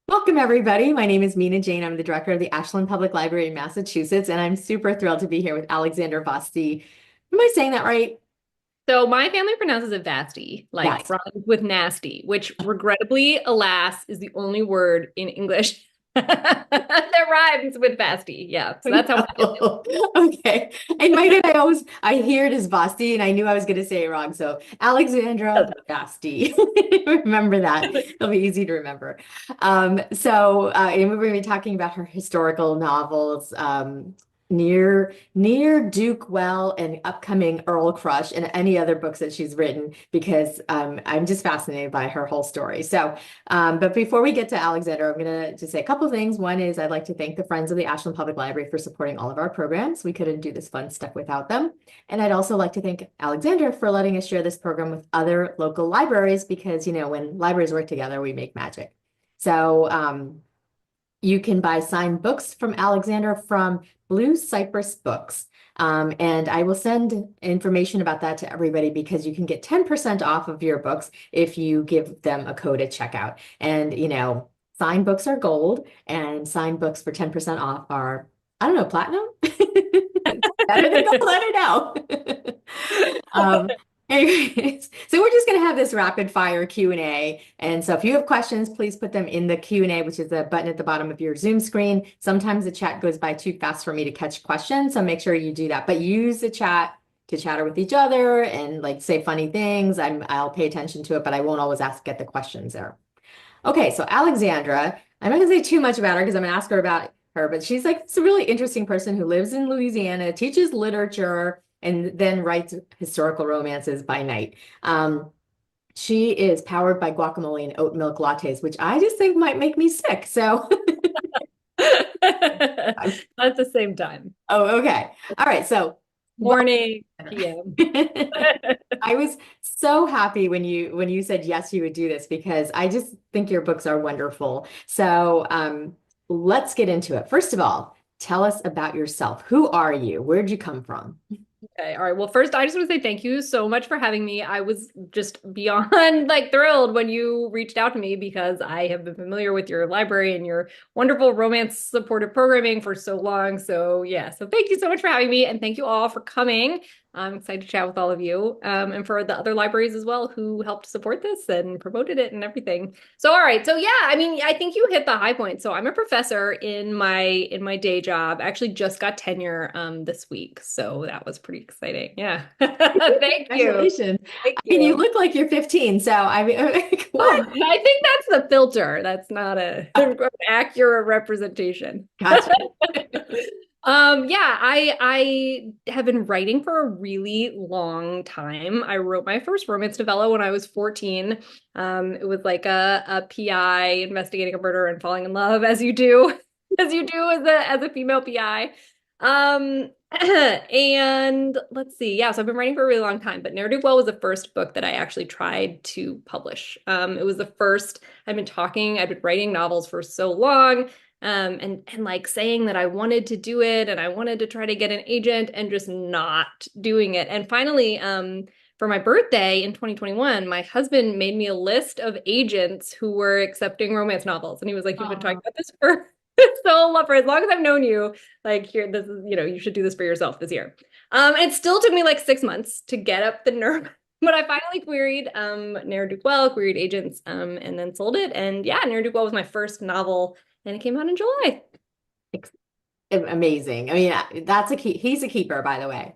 Welcome, everybody. My name is Mina Jane. I'm the director of the Ashland Public Library in Massachusetts, and I'm super thrilled to be here with Alexandra Vasti. Am I saying that right? So my family pronounces it Vasti, like Vasti. rhymes with nasty, which regrettably, alas, is the only word in English that rhymes with Vasti. Yeah, so that's how my family. No. Okay. In my head, I hear it as Vasti, and I knew I was going to say it wrong. So Alexandra Vasti. Remember that. It'll be easy to remember. And we're going to be talking about her historical novels, near Duke Well and upcoming Earl Crush and any other books that she's written because I'm just fascinated by her whole story. But before we get to Alexandra, I'm going to just say a couple of things. One is I'd like to thank the Friends of the Ashland Public Library for supporting all of our programs. We couldn't do this fun stuff without them. And I'd also like to thank Alexandra for letting us share this program with other local libraries because, when libraries work together, we make magic. You can buy signed books from Alexandra from Blue Cypress Books. And I will send information about that to everybody because you can get 10% off of your books if you give them a code at checkout. And, signed books are gold and signed books for 10% off are, I don't know, platinum? Better than gold, I don't know. Um, Anyways, so we're just going to have this rapid fire Q&A. And so if you have questions, please put them in the Q&A, which is the button at the bottom of your Zoom screen. Sometimes the chat goes by too fast for me to catch questions, so make sure you do that. But use the chat to chatter with each other and like say funny things. I'll pay attention to it, but I won't always get the questions there. Okay, so Alexandra, I'm not gonna say too much about her because I'm gonna ask her about her, but she's like this really interesting person who lives in Louisiana, teaches literature, and then writes historical romances by night. She is powered by guacamole and oat milk lattes, which I just think might make me sick. So, At the same time. oh, okay. All right. So, Morning, PM. I was so happy when you said yes, you would do this because I just think your books are wonderful. Let's get into it. First of all, tell us about yourself. Who are you? Where'd you come from? Okay, all right. Well, first, I just want to say thank you so much for having me. I was just beyond like thrilled when you reached out to me because I have been familiar with your library and your wonderful romance supportive programming for so long. So, yeah, so thank you so much for having me, and thank you all for coming. I'm excited to chat with all of you, and for the other libraries as well who helped support this and promoted it and everything. So, all right. So, yeah, I mean, I think you hit the high point. So, I'm a professor in my day job. I actually just got tenure this week, so that was pretty exciting. Yeah. Thank you. Congratulations. Thank I mean, you you. look like you're 15, so I mean, What? cool. I think that's the filter. That's not a Oh, an accurate representation. gotcha. Yeah, I have been writing for a really long time. I wrote my first romance novella when I was 14. It was like a PI investigating a murder and falling in love as you do, as you do as a female PI. And let's see. Yeah, so I've been writing for a really long time, but Ne'er-Do-Well was the first book that I actually tried to publish. It was the first, I've been writing novels for so long, and like saying that I wanted to do it and I wanted to try to get an agent and just not doing it. And finally, for my birthday in 2021, my husband made me a list of agents who were accepting romance novels. And he was like, "You've been talking Oh, about this for for as long as I've known you, like here, this is, you should do this for yourself this year." And it still took me like 6 months to get up the nerve. But I finally queried Ne'er-Do-Well, queried agents, and then sold it. And yeah, Ne'er-Do-Well was my first novel, and it came out in July. amazing. I mean, that's a key. He's a keeper, by the way.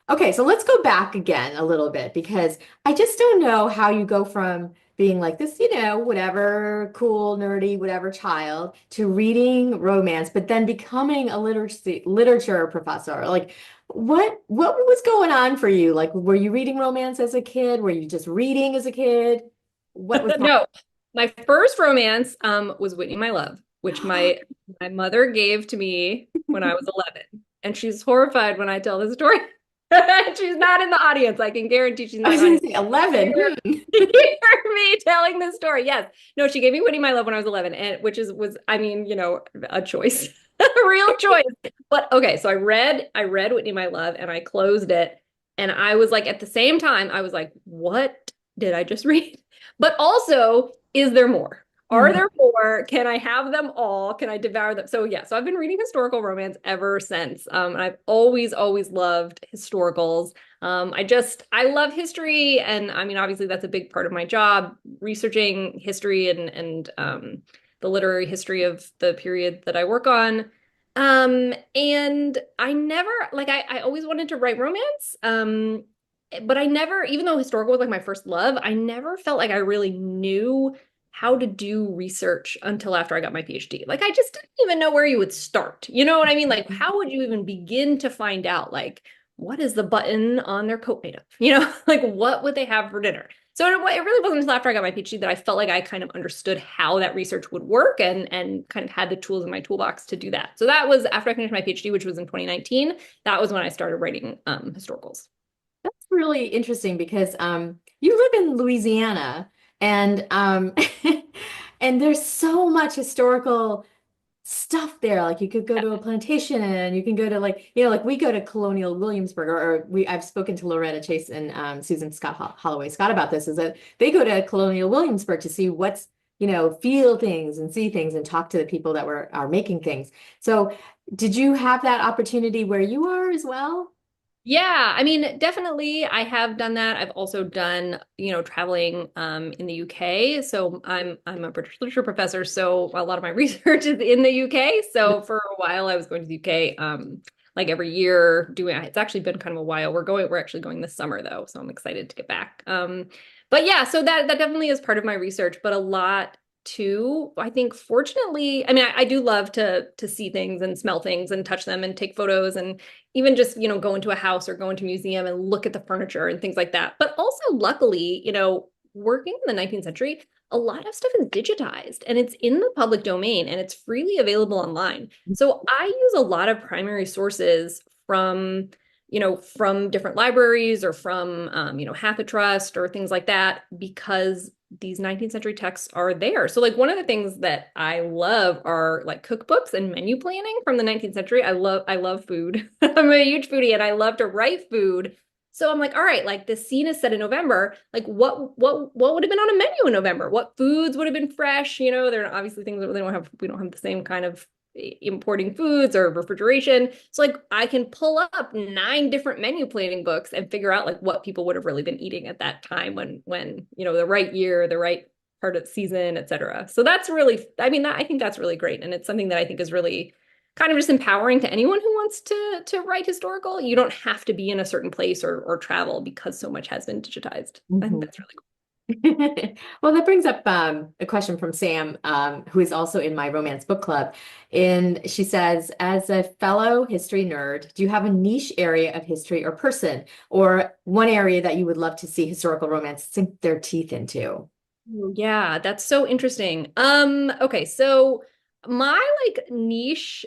Okay, so let's go back again a little bit because I just don't know how you go from being like this, whatever, cool, nerdy, whatever child to reading romance, but then becoming a literature professor. Like, what was going on for you? Like, were you reading romance as a kid? Were you just reading as a kid? What was No, my first romance was Whitney My Love, which happening? my mother gave to me when I was 11. And she's horrified when I tell the story. She's not in the audience. I can guarantee she's I not was in the going audience. to say 11. Hear me telling this story. Yes. No, she gave me Whitney My Love when I was 11, and which was, I mean, a choice. A real choice. But okay, so I read Whitney My Love and I closed it. And I was like, at the same time, I was like, what did I just read? But also, is there more? Are there more? Can I have them all? Can I devour them? So yeah, so I've been reading historical romance ever since. And I've always loved historicals. I love history, and I mean, obviously that's a big part of my job, researching history and the literary history of the period that I work on. And I never like I always wanted to write romance. But I never, even though historical was like my first love, I never felt like I really knew how to do research until after I got my PhD. Like I just didn't even know where you would start. You know what I mean? Like how would you even begin to find out like what is the button on their coat made of? You know, like what would they have for dinner? So it really wasn't until after I got my PhD that I felt like I kind of understood how that research would work and kind of had the tools in my toolbox to do that. So that was after I finished my PhD, which was in 2019. That was when I started writing historicals. That's really interesting because you live in Louisiana and and there's so much historical stuff there. Like you could go to a plantation and you can go to like, like we go to Colonial Williamsburg or I've spoken to Loretta Chase and Susan Scott Holloway Scott about this, is that they go to Colonial Williamsburg to see what's, feel things and see things and talk to the people that are making things. So did you have that opportunity where you are as well? Yeah, I mean, definitely I have done that. I've also done, traveling in the UK. So I'm a British literature professor, so a lot of my research is in the UK. So for a while I was going to the UK like every year doing it's actually been kind of a while. We're actually going this summer though, so I'm excited to get back. But yeah, so that definitely is part of my research, but a lot too, I think fortunately, I mean, I do love to see things and smell things and touch them and take photos and even just, go into a house or go into a museum and look at the furniture and things like that. But also, luckily, working in the 19th century, a lot of stuff is digitized and it's in the public domain and it's freely available online. So I use a lot of primary sources from different libraries or from, Trust or things like that, because these 19th century texts are there. So like one of the things that I love are like cookbooks and menu planning from the 19th century. I love food. I'm a huge foodie and I love to write food. So I'm like, all right, like this scene is set in November. Like what would have been on a menu in November? What foods would have been fresh? There are obviously things that we don't have the same kind of importing foods or refrigeration. So like I can pull up 9 different menu planning books and figure out like what people would have really been eating at that time when the right year, the right part of the season, etc. So that's really, I mean, I think that's really great. And it's something that I think is really kind of just empowering to anyone who wants to write historical. You don't have to be in a certain place or travel because so much has been digitized. I think that's really cool. Well, that brings up a question from Sam, who is also in my romance book club. And she says, as a fellow history nerd, do you have a niche area of history or person, or one area that you would love to see historical romance sink their teeth into? Yeah, that's so interesting. Okay, so my like niche,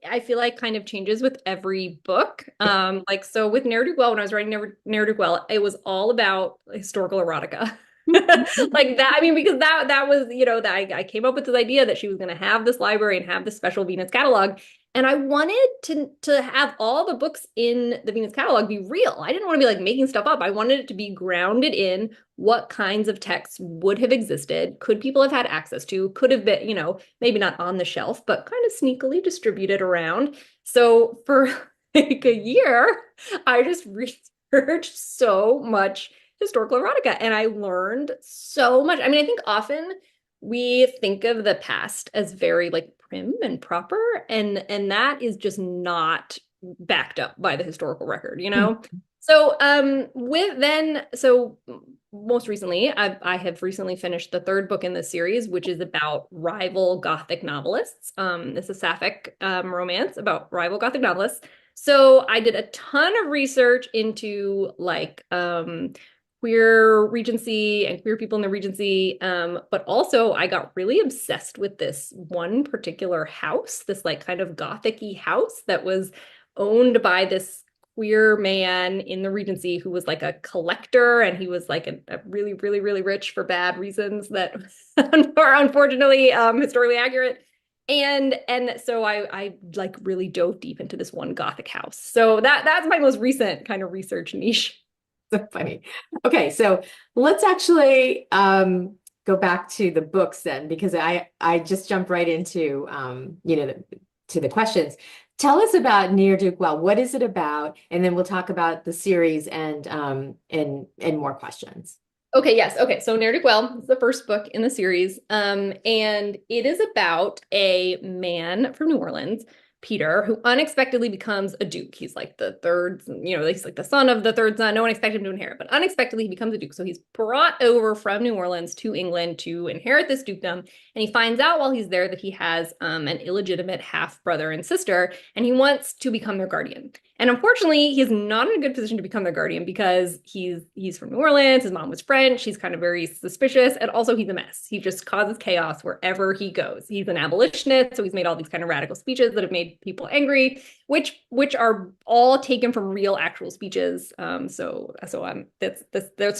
I feel like kind of changes with every book. Like so with Ne'er-do-Well, when I was writing Ne'er-do-Well, it was all about historical erotica. Like that, I mean, because that was, that I came up with this idea that she was going to have this library and have this special Venus catalog. And I wanted to have all the books in the Venus catalog be real. I didn't want to be like making stuff up. I wanted it to be grounded in what kinds of texts would have existed, could people have had access to, could have been, maybe not on the shelf, but kind of sneakily distributed around. So for like a year, I just researched so much historical erotica and I learned so much. I mean, I think often we think of the past as very like prim and proper, and that is just not backed up by the historical record. So most recently I have recently finished the third book in this series, which is about rival Gothic novelists. It's a sapphic romance about rival Gothic novelists. So I did a ton of research into like queer Regency and queer people in the Regency. But also I got really obsessed with this one particular house, this like kind of Gothic-y house that was owned by this queer man in the Regency who was like a collector, and he was like a really, really, really rich for bad reasons that are unfortunately historically accurate. And so I like really dove deep into this one Gothic house. So that's my most recent kind of research niche. So funny. Okay, so let's actually go back to the books then, because I just jumped right into to the questions. Tell us about Near Duke Well. What is it about? And then we'll talk about the series and more questions. Okay, yes. Okay, so Ne'er-do-Well is the first book in the series. And it is about a man from New Orleans, Peter, who unexpectedly becomes a duke. He's like the third, he's like the son of the third son. No one expected him to inherit, but unexpectedly he becomes a duke. So he's brought over from New Orleans to England to inherit this dukedom. And he finds out while he's there that he has an illegitimate half brother and sister, and he wants to become their guardian. And unfortunately, he's not in a good position to become their guardian because he's from New Orleans, his mom was French, he's kind of very suspicious, and also he's a mess. He just causes chaos wherever he goes. He's an abolitionist, so he's made all these kind of radical speeches that have made people angry, which are all taken from real actual speeches. That's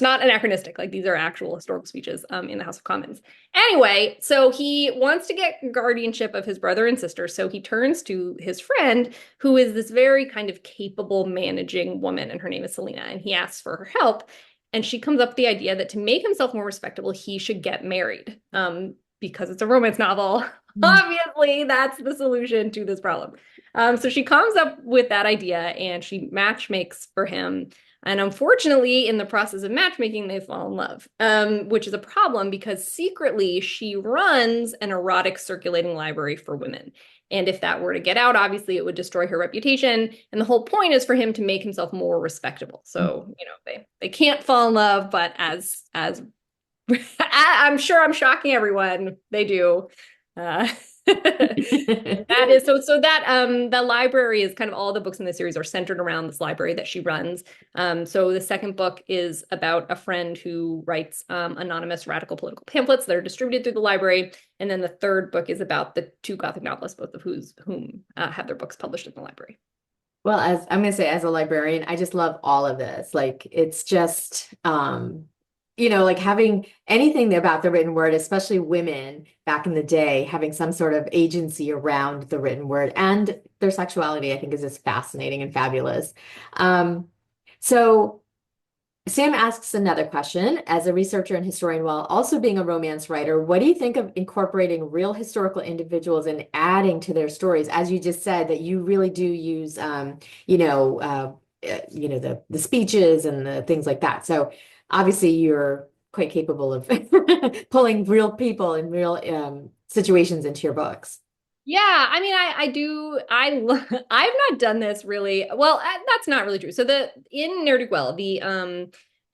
not anachronistic. Like these are actual historical speeches in the House of Commons. Anyway, so he wants to get guardianship of his brother and sister, so he turns to his friend, who is this very kind of capable managing woman, and her name is Selena, and he asks for her help. And she comes up with the idea that to make himself more respectable, he should get married. Because it's a romance novel, obviously that's the solution to this problem. So she comes up with that idea and she matchmakes for him. And unfortunately, in the process of matchmaking, they fall in love, which is a problem because secretly she runs an erotic circulating library for women. And if that were to get out, obviously it would destroy her reputation. And the whole point is for him to make himself more respectable. So, they can't fall in love, but as I'm sure I'm shocking everyone, they do. That is that the library is kind of all the books in the series are centered around this library that she runs. So the second book is about a friend who writes anonymous radical political pamphlets that are distributed through the library. And then the third book is about the two Gothic novelists, both of whom have their books published in the library. Well, as I'm going to say, as a librarian, I just love all of this. Like, it's just, like having anything about the written word, especially women back in the day, having some sort of agency around the written word and their sexuality, I think is just fascinating and fabulous. So Sam asks another question. As a researcher and historian, while also being a romance writer, what do you think of incorporating real historical individuals and adding to their stories? As you just said, that you really do use, the speeches and the things like that. So obviously, you're quite capable of pulling real people and real situations into your books. Yeah, I mean, I do. I've not done this really. Well, that's not really true. So in Ne'er-do-Well, the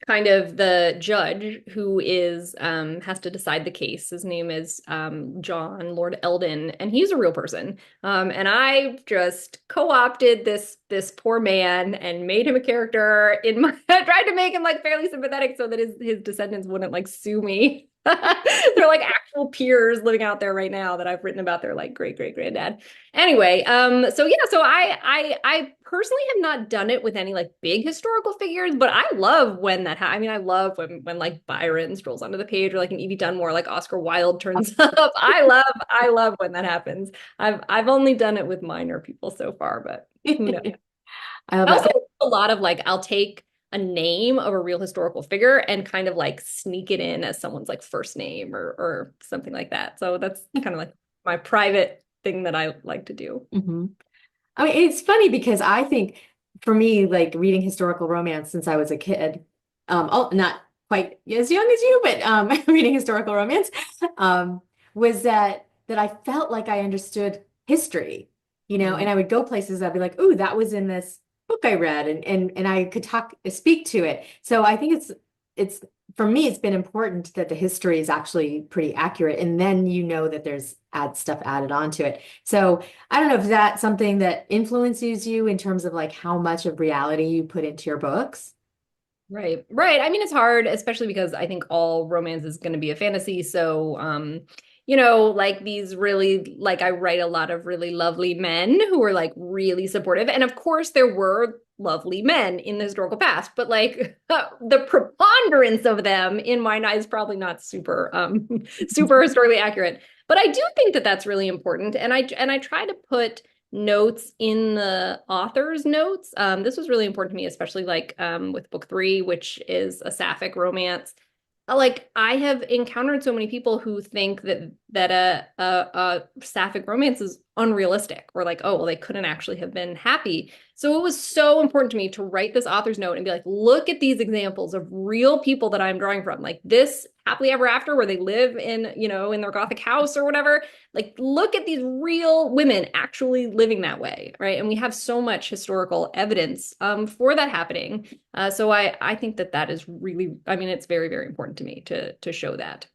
kind of the judge who is has to decide the case. His name is John Lord Eldon, and he's a real person. And I just co-opted this poor man and made him a character in my tried to make him like fairly sympathetic so that his descendants wouldn't like sue me. They're like actual peers living out there right now that I've written about their like great great granddad. Anyway, so yeah, so I personally have not done it with any like big historical figures, but I love when I mean, I love when like Byron strolls onto the page or like an Evie Dunmore, like Oscar Wilde turns up. I love when that happens. I've only done it with minor people so far, but who knows? I love I also that. do a lot of like I'll take a name of a real historical figure and kind of like sneak it in as someone's like first name or something like that. So that's kind of like my private thing that I like to do. Mhm. I mean, it's funny because I think for me, like reading historical romance since I was a kid, not quite as young as you, but reading historical romance, um, was that I felt like I understood history, and I would go places, I'd be like, "Ooh, that was in this book I read," and I could speak to it. So I think it's for me, it's been important that the history is actually pretty accurate, and then that there's stuff added onto it. So I don't know if that's something that influences you in terms of like how much of reality you put into your books. Right. Right. I mean, it's hard, especially because I think all romance is going to be a fantasy. So, like these really, like I write a lot of really lovely men who are like really supportive. And of course, there were lovely men in the historical past, but like the preponderance of them in my eyes is probably not super, super historically accurate. But I do think that that's really important. And I try to put notes in the author's notes. This was really important to me, especially like with book 3, which is a sapphic romance. like I have encountered so many people who think that a sapphic romance is unrealistic, or like, oh, well, they couldn't actually have been happy. So it was so important to me to write this author's note and be like, look at these examples of real people that I'm drawing from, like this happily ever after where they live in, in their Gothic house or whatever. Like, look at these real women actually living that way, right? And we have so much historical evidence for that happening. So I think that is really, I mean, it's very, very important to me to show that.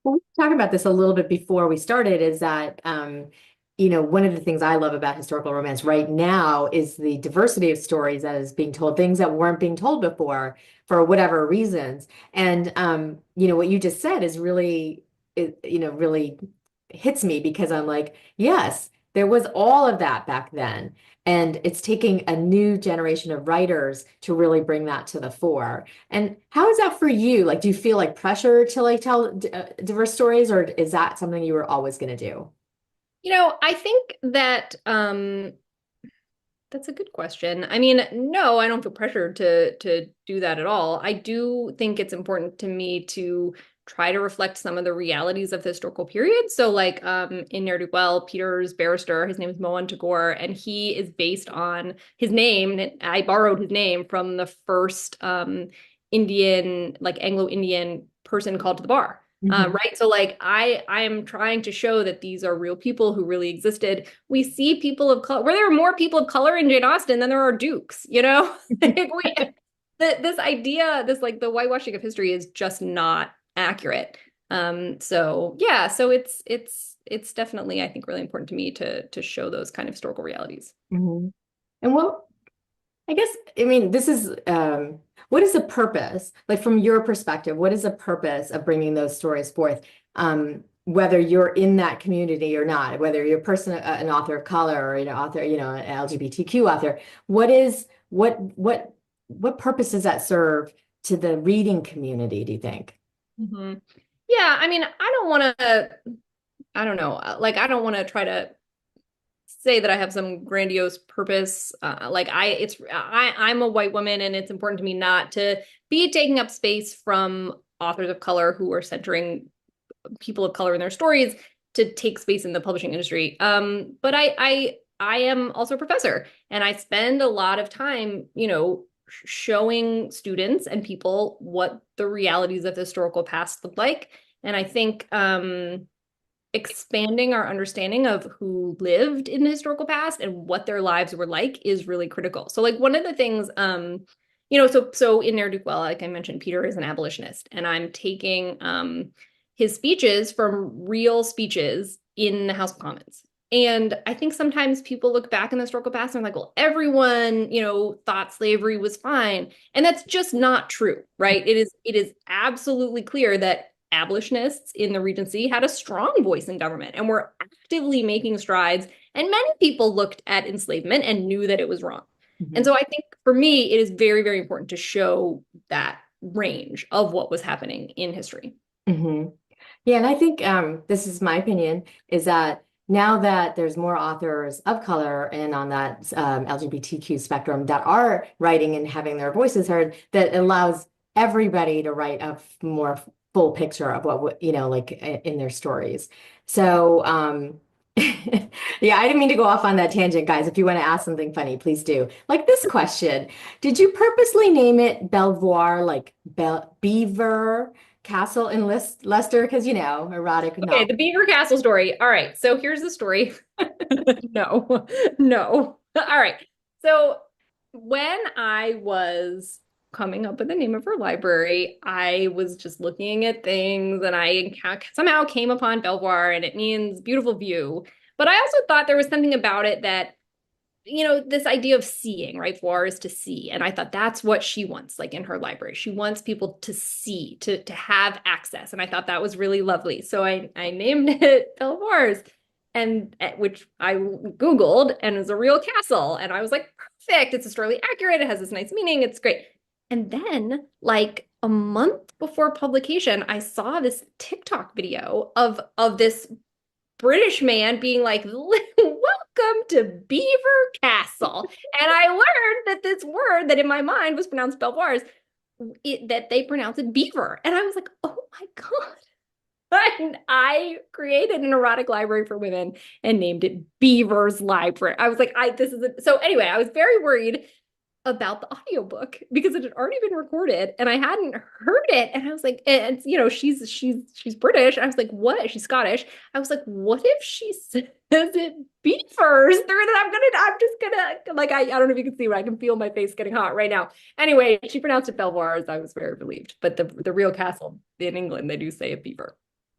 Well, we talked about this a little bit before we started, is that one of the things I love about historical romance right now is the diversity of stories that is being told, things that weren't being told before for whatever reasons. And what you just said is really, really hits me, because I'm like, yes, there was all of that back then. And it's taking a new generation of writers to really bring that to the fore. And how is that for you? Like, do you feel like pressure to like tell diverse stories, or is that something you were always going to do? I think that that's a good question. I mean, no, I don't feel pressured to do that at all. I do think it's important to me to try to reflect some of the realities of the historical period. So like in Ne'er Do Well, Peter's barrister, his name is Mohan Tagore, and he is based on his name. I borrowed his name from the first Indian, like Anglo-Indian person called to the bar. Mhm. Right. So like I am trying to show that these are real people who really existed. We see people of color where there are more people of color in Jane Austen than there are dukes, Like this idea, this like the whitewashing of history is just not accurate. So yeah, so it's definitely, I think, really important to me to show those kind of historical realities. Mhm. And what I guess, I mean, this is what is the purpose, like from your perspective, what is the purpose of bringing those stories forth? Whether you're in that community or not, whether you're a person, an author of color, or an author, an LGBTQ author, what is what purpose does that serve to the reading community, do you think? Hmm. Yeah, I mean, I don't want to, I don't know, like I don't want to try to say that I have some grandiose purpose. I'm a white woman, and it's important to me not to be taking up space from authors of color who are centering people of color in their stories to take space in the publishing industry. But I am also a professor, and I spend a lot of time, showing students and people what the realities of the historical past look like. And I think expanding our understanding of who lived in the historical past and what their lives were like is really critical. So like one of the things so in Ne'er Do Well, like I mentioned, Peter is an abolitionist, and I'm taking his speeches from real speeches in the House of Commons. And I think sometimes people look back in the historical past and are like, well, everyone, thought slavery was fine. And that's just not true, right? It is absolutely clear that abolitionists in the Regency had a strong voice in government and were actively making strides. And many people looked at enslavement and knew that it was wrong. And Mhm. so I think for me, it is very, very important to show that range of what was happening in history. Mhm. Yeah, and I think this is my opinion, is that now that there's more authors of color and on that LGBTQ spectrum that are writing and having their voices heard, that allows everybody to write a more full picture of what, like in their stories. So, yeah, I didn't mean to go off on that tangent, guys. If you want to ask something funny, please do. Like this question, did you purposely name it Belvoir, like Beaver Castle in Leicester? Because, erotic Okay, novel. the Beaver Castle story. All right, so here's the story. No, no. All right. So when I was coming up with the name of her library, I was just looking at things, and I somehow came upon Belvoir, and it means beautiful view. But I also thought there was something about it that this idea of seeing, right? Voir is to see. And I thought that's what she wants, like in her library. She wants people to see, to have access. And I thought that was really lovely. So I named it Belvoir's, and which I Googled, and it's a real castle. And I was like, perfect. It's historically accurate. It has this nice meaning. It's great. And then, like a month before publication, I saw this TikTok video of this British man being like, welcome to Beaver Castle. And I learned that this word that in my mind was pronounced Belvoir's that they pronounce it beaver. And I was like, oh my God. And I created an erotic library for women and named it Beaver's Library. I was like, this is so anyway, I was very worried about the audiobook because it had already been recorded and I hadn't heard it. And I was like, and you know, she's British. I was like, what? She's Scottish. I was like, what if she says it beavers? I'm just gonna like I don't know if you can see, but I can feel my face getting hot right now. Anyway, she pronounced it Belvoirs. I was very relieved. But the real castle in England, they do say it beaver.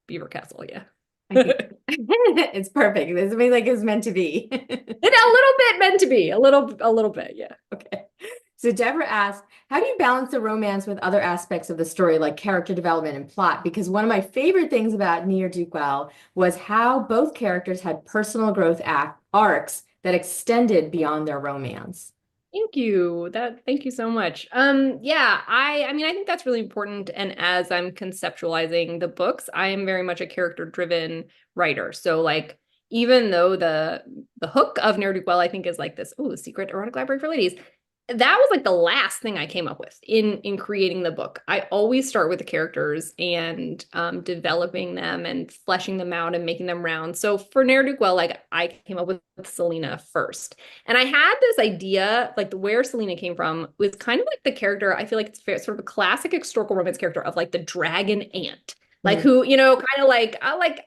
Beaver Castle, yeah. I think it's perfect. This means like it's meant to be. It's a little bit meant to be. A little bit, yeah. Okay. So Deborah asked, how do you balance the romance with other aspects of the story, like character development and plot? Because one of my favorite things about Near Duke-Well was how both characters had personal growth arcs that extended beyond their romance. Thank you. Thank you so much. Yeah, I mean I think that's really important. And as I'm conceptualizing the books, I am very much a character-driven writer. So like even though the hook of Ne'er-do-Well, I think is like this, oh, the secret erotic library for ladies. That was like the last thing I came up with in creating the book. I always start with the characters and developing them and fleshing them out and making them round. So for Ne'er-do-Well, like I came up with Selena first. And I had this idea, like where Selena came from was kind of like the character, I feel like it's sort of a classic historical romance character of like the dragon aunt. Like who, you know, kind of like I like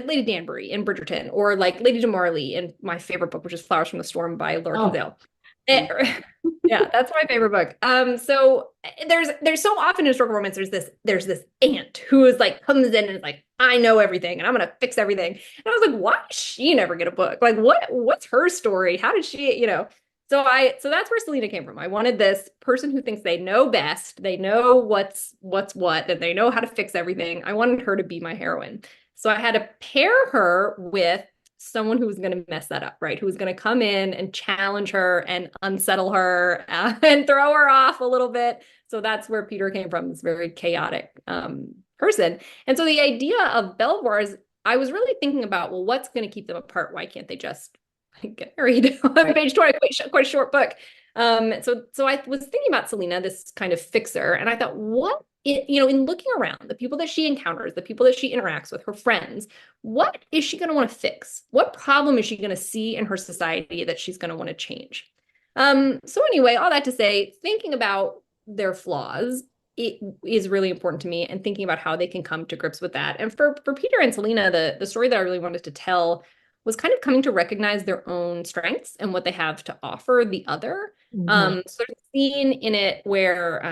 Lady Danbury in Bridgerton, or like Lady DeMarley in my favorite book, which is Flowers from the Storm by Laura Kinsale. Yeah, that's my favorite book. So there's so often in historical romance, there's this aunt who is like comes in and is like, I know everything and I'm gonna fix everything. And I was like, why does she never get a book? Like what's her story? How did she, you know? So that's where Selena came from. I wanted this person who thinks they know best, they know what's what, and they know how to fix everything. I wanted her to be my heroine. So I had to pair her with someone who was going to mess that up, right? Who was going to come in and challenge her and unsettle her and throw her off a little bit. So that's where Peter came from, this very chaotic person. And so the idea of Belvoir, I was really thinking about, well, what's going to keep them apart? Why can't they just get married on page 20, quite a short book. So I was thinking about Selena, this kind of fixer, and I thought, in looking around, the people that she encounters, the people that she interacts with, her friends, what is she going to want to fix? What problem is she going to see in her society that she's going to want to change? So anyway, all that to say, thinking about their flaws, it is really important to me, and thinking about how they can come to grips with that. And for Peter and Selena, the story that I really wanted to tell was kind of coming to recognize their own strengths and what they have to offer the other. So there's a scene in it where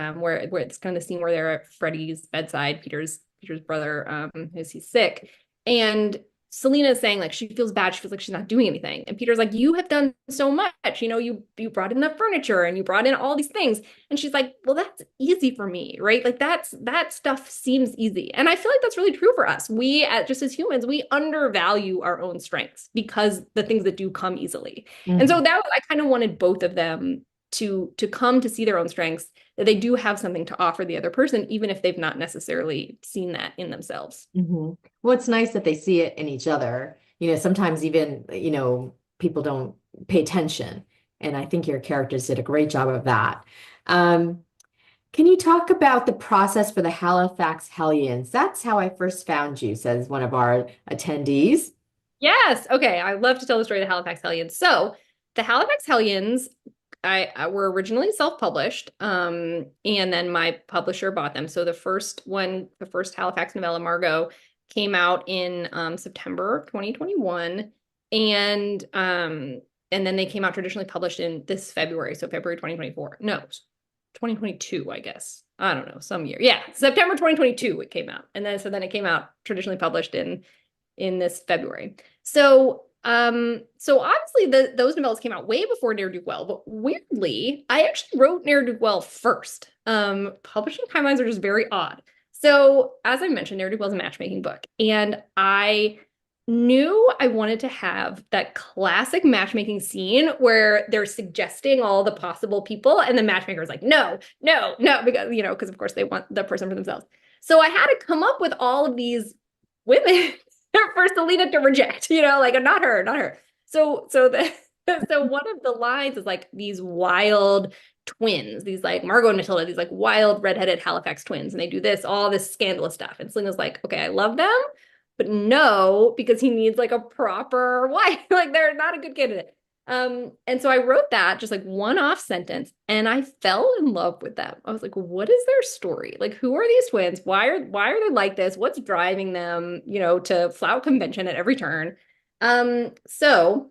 it's kind of the scene where they're at Freddie's bedside, Peter's brother, as he's sick, and Selena is saying like she feels bad, she feels like she's not doing anything, and Peter's like, you have done so much, you brought in the furniture and you brought in all these things, and she's like, well, that's easy for me, right? Like that stuff seems easy, and I feel like that's really true for us. We just as humans, we undervalue our own strengths because the things that do come easily. And so I kind of wanted both of them to come to see their own strengths, that they do have something to offer the other person, even if they've not necessarily seen that in themselves. Well, it's nice that they see it in each other. Sometimes even, people don't pay attention. And I think your characters did a great job of that. Can you talk about the process for the Halifax Hellions? That's how I first found you, says one of our attendees. Yes. Okay. I love to tell the story of the Halifax Hellions. So the Halifax Hellions, I were originally self-published, and then my publisher bought them. So the first Halifax novella, Margot, came out in September 2021, and then they came out traditionally published in this February, so February 2024. No, 2022, I guess. I don't know, some year. Yeah, September 2022 it came out, and then it came out traditionally published in this February. So obviously those novellas came out way before Ne'er-do-Well, but weirdly, I actually wrote Ne'er-do-Well first. Publishing timelines are just very odd. So as I mentioned, Ne'er-do-Well is a matchmaking book, and I knew I wanted to have that classic matchmaking scene where they're suggesting all the possible people, and the matchmaker is like, no, because of course they want the person for themselves. So I had to come up with all of these women for Selena to reject, like not her. So one of the lines is like these wild, twins, these like Margot and Matilda, these like wild redheaded Halifax twins, and they do this, all this scandalous stuff. And Selena's like, okay, I love them, but no, because he needs like a proper wife. Like they're not a good candidate. And so I wrote that just like one off sentence and I fell in love with them. I was like, what is their story? Like, who are these twins? Why are they like this? What's driving them, to flout convention at every turn? So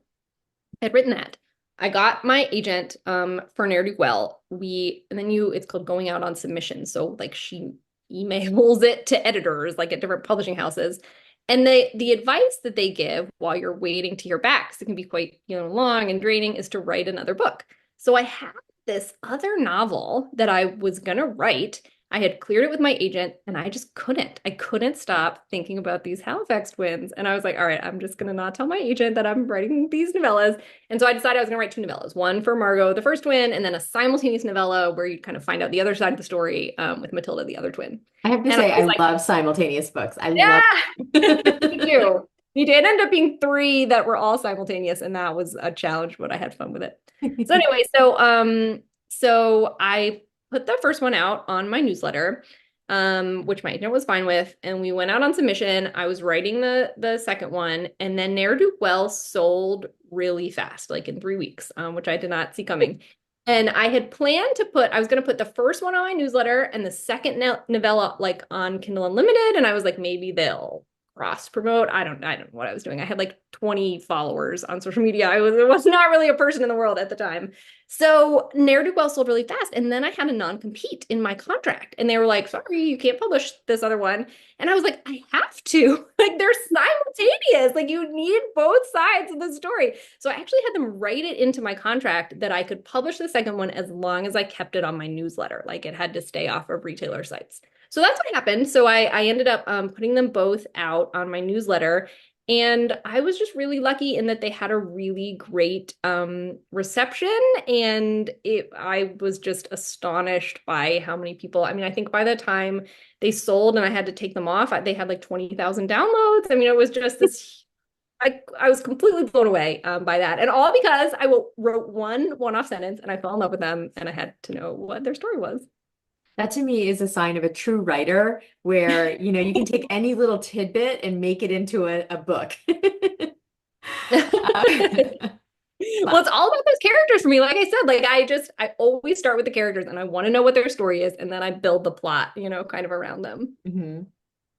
I had written that. I got my agent for Ne'er Do Well. It's called going out on submission. So like she emails it to editors like at different publishing houses. And the advice that they give while you're waiting to hear back, because it can be quite, long and draining, is to write another book. So I had this other novel that I was gonna write. I had cleared it with my agent and I just couldn't. I couldn't stop thinking about these Halifax twins. And I was like, all right, I'm just gonna not tell my agent that I'm writing these novellas. And so I decided I was gonna write two novellas, one for Margot, the first twin, and then a simultaneous novella where you kind of find out the other side of the story with Matilda, the other twin. I have to And I say, was I like, love simultaneous books. I love yeah, me too. We did end up being three that were all simultaneous, and that was a challenge, but I had fun with it. So anyway, so I put the first one out on my newsletter, which my agent was fine with, and we went out on submission. I was writing the second one, and then Ne'er Do Well sold really fast, like in 3 weeks, which I did not see coming. And I had planned I was going to put the first one on my newsletter and the second novella like on Kindle Unlimited. And I was like, maybe they'll cross promote. I don't know what I was doing. I had like 20 followers on social media. I was not really a person in the world at the time. So Ne'er Do Well sold really fast. And then I had a non-compete in my contract. And they were like, sorry, you can't publish this other one. And I was like, I have to. Like they're simultaneous. Like you need both sides of the story. So I actually had them write it into my contract that I could publish the second one as long as I kept it on my newsletter. Like it had to stay off of retailer sites. So that's what happened. So I ended up putting them both out on my newsletter. And I was just really lucky in that they had a really great reception. And I was just astonished by how many people. I mean, I think by the time they sold and I had to take them off, they had like 20,000 downloads. I mean, it was just this. I was completely blown away by that. And all because I wrote one-off sentence and I fell in love with them and I had to know what their story was. that to me is a sign of a true writer where, you can take any little tidbit and make it into a book. Well, it's all about those characters for me. Like I said, like I always start with the characters and I want to know what their story is, and then I build the plot, kind of around them. Mhm.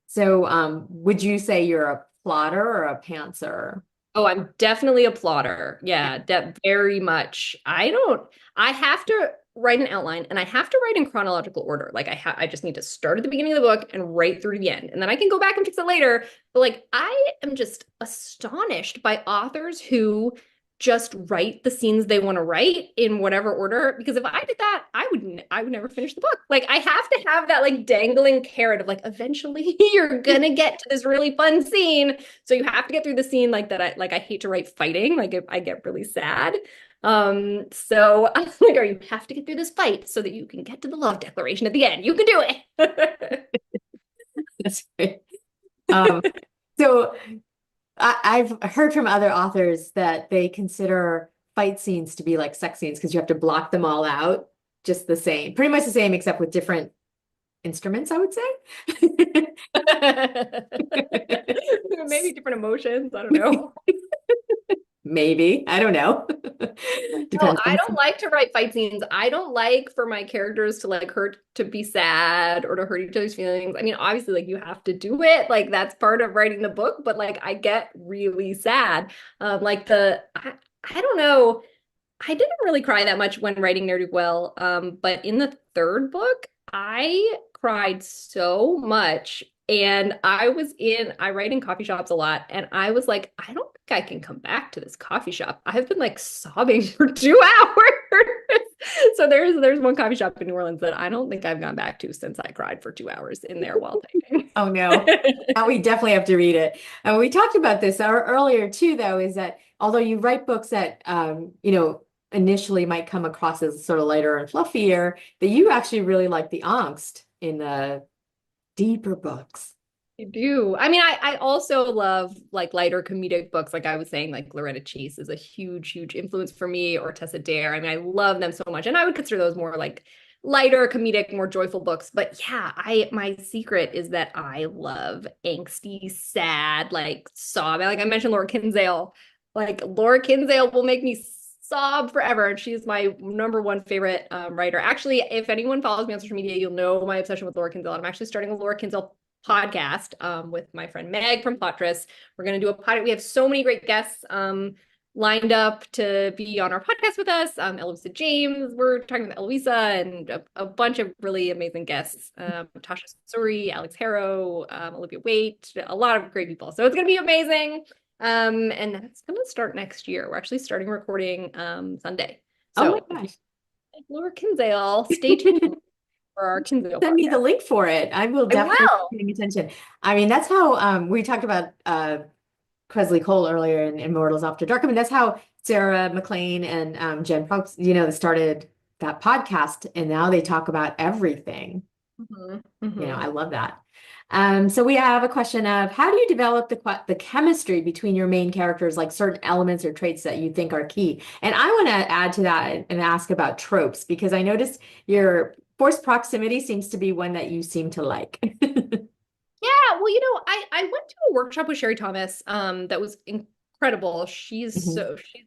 So, would you say you're a plotter or a pantser? Oh, I'm definitely a plotter. Yeah, very much. I have to write an outline and I have to write in chronological order. Like I just need to start at the beginning of the book and write through to the end. And then I can go back and fix it later. But like I am just astonished by authors who just write the scenes they want to write in whatever order, because if I did that, I would never finish the book. Like I have to have that like dangling carrot of like eventually you're gonna get to this really fun scene, so you have to get through the scene like that. I hate to write fighting, like I get really sad. So I'm like, or you have to get through this fight so that you can get to the love declaration at the end. You can do it. That's great. Um, so I've heard from other authors that they consider fight scenes to be like sex scenes because you have to block them all out just the same, pretty much the same, except with different instruments, I would say. Maybe different emotions. I don't know. Maybe. I don't know. No, Depends I on. don't like to write fight scenes. I don't like for my characters to like hurt, to be sad or to hurt each other's feelings. I mean, obviously, like you have to do it. Like that's part of writing the book, but like I get really sad. I don't know. I didn't really cry that much when writing Ne'er Do Well. But in the third book, I cried so much. And I write in coffee shops a lot. And I was like, I don't think I can come back to this coffee shop. I've been like sobbing for 2 hours. So there's one coffee shop in New Orleans that I don't think I've gone back to since I cried for 2 hours in there while typing. Oh no. Now we definitely have to read it. And we talked about this earlier too, though, is that although you write books that initially might come across as sort of lighter and fluffier, that you actually really like the angst in the deeper books. You do. I mean, I also love like lighter comedic books. Like I was saying, like Loretta Chase is a huge, huge influence for me, or Tessa Dare. I mean, I love them so much. And I would consider those more like lighter, comedic, more joyful books. But yeah, my secret is that I love angsty, sad, like sob. Like I mentioned Laura Kinsale. Like Laura Kinsale will make me sob forever. And she's my number one favorite writer. Actually, if anyone follows me on social media, you'll know my obsession with Laura Kinsale. I'm actually starting a Laura Kinsale podcast with my friend Meg from Plottress. We're going to do a pod. We have so many great guests lined up to be on our podcast with us. Eloisa James, we're talking with Eloisa, and a bunch of really amazing guests. Tasha Suri, Alex Harrow, Olivia Waite, a lot of great people. So it's going to be amazing. And that's going to start next year. We're actually starting recording Sunday. Oh my So gosh. Laura Kinsale, stay tuned for our Kinsale Send me the podcast. link for it. I will I definitely will. be paying attention. I mean, that's how we talked about Kresley Cole earlier in Immortals After Dark. I mean, that's how Sarah McLean and Jen Probst, started that podcast, and now they talk about everything. Mhm, I mhm. love that. So we have a question of how do you develop the chemistry between your main characters, like certain elements or traits that you think are key? And I want to add to that and ask about tropes because I noticed your forced proximity seems to be one that you seem to like. Yeah, well, I went to a workshop with Sherry Thomas, that was incredible. Mhm. She's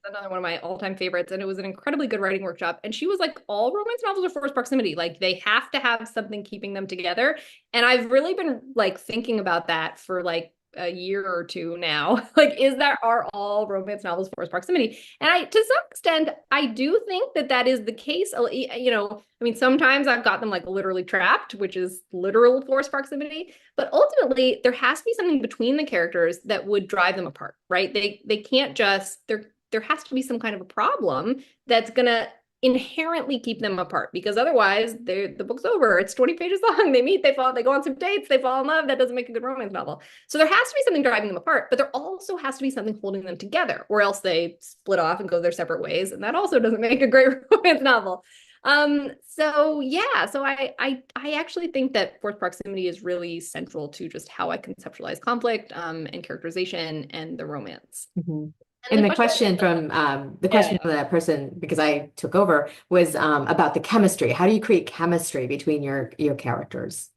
another one of my all-time favorites, and it was an incredibly good writing workshop. And she was like, all romance novels are forced proximity. Like they have to have something keeping them together. And I've really been like thinking about that for like a year or two now. Like, are all romance novels forced proximity? And to some extent, I do think that that is the case. I mean, sometimes I've got them like literally trapped, which is literal forced proximity. But ultimately, there has to be something between the characters that would drive them apart, right? They can't just there has to be some kind of a problem that's gonna inherently keep them apart because otherwise the book's over. It's 20 pages long. They meet, they fall, they go on some dates, they fall in love. That doesn't make a good romance novel. So there has to be something driving them apart, but there also has to be something holding them together, or else they split off and go their separate ways. And that also doesn't make a great romance novel. So yeah, so I actually think that forced proximity is really central to just how I conceptualize conflict, and characterization and the romance. Mhm. And And the the question, question from that person, because I took over, was about the chemistry. How do you create chemistry between your characters?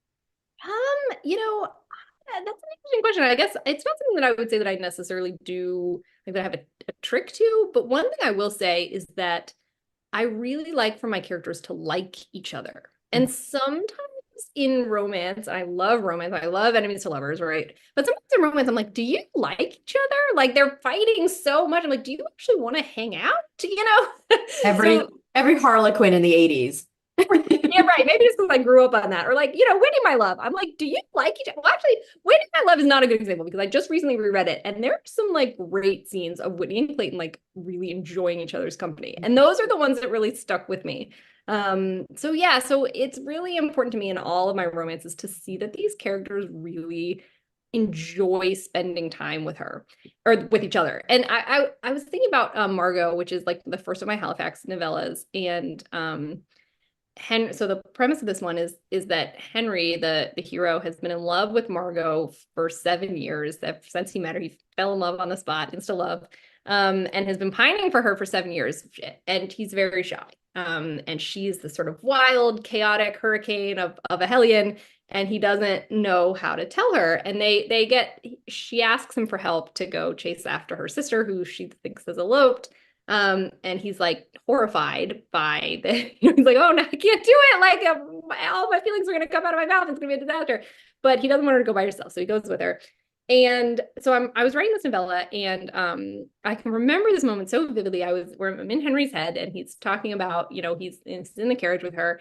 that's an interesting question. I guess it's not something that I would say that I necessarily do, like that I have a trick to, but one thing I will say is that I really like for my characters to like each other. And sometimes in romance, I love romance, I love enemies to lovers, right? But sometimes in romance, I'm like, do you like each other? Like they're fighting so much. I'm like, do you actually want to hang out? Every So every Harlequin in the 80s. yeah, right. Maybe it's because I grew up on that. Or like, Winnie My Love. I'm like, do you like each other? Well, actually, Winnie My Love is not a good example because I just recently reread it. And there are some like great scenes of Whitney and Clayton like really enjoying each other's company. And those are the ones that really stuck with me. So yeah, so it's really important to me in all of my romances to see that these characters really enjoy spending time with her or with each other. And I was thinking about Margot, which is like the first of my Halifax novellas. And so the premise of this one is that Henry, the hero, has been in love with Margot for 7 years. Since he met her, he fell in love on the spot, insta love, and has been pining for her for 7 years. And he's very shy. And she's the sort of wild, chaotic hurricane of a hellion, and he doesn't know how to tell her. And she asks him for help to go chase after her sister, who she thinks has eloped. And he's like horrified by he's like, oh no, I can't do it. Like all my feelings are gonna come out of my mouth. It's gonna be a disaster. But he doesn't want her to go by herself, so he goes with her. And so I was writing this novella, and I can remember this moment so vividly. I'm in Henry's head, and he's talking about, he's in the carriage with her,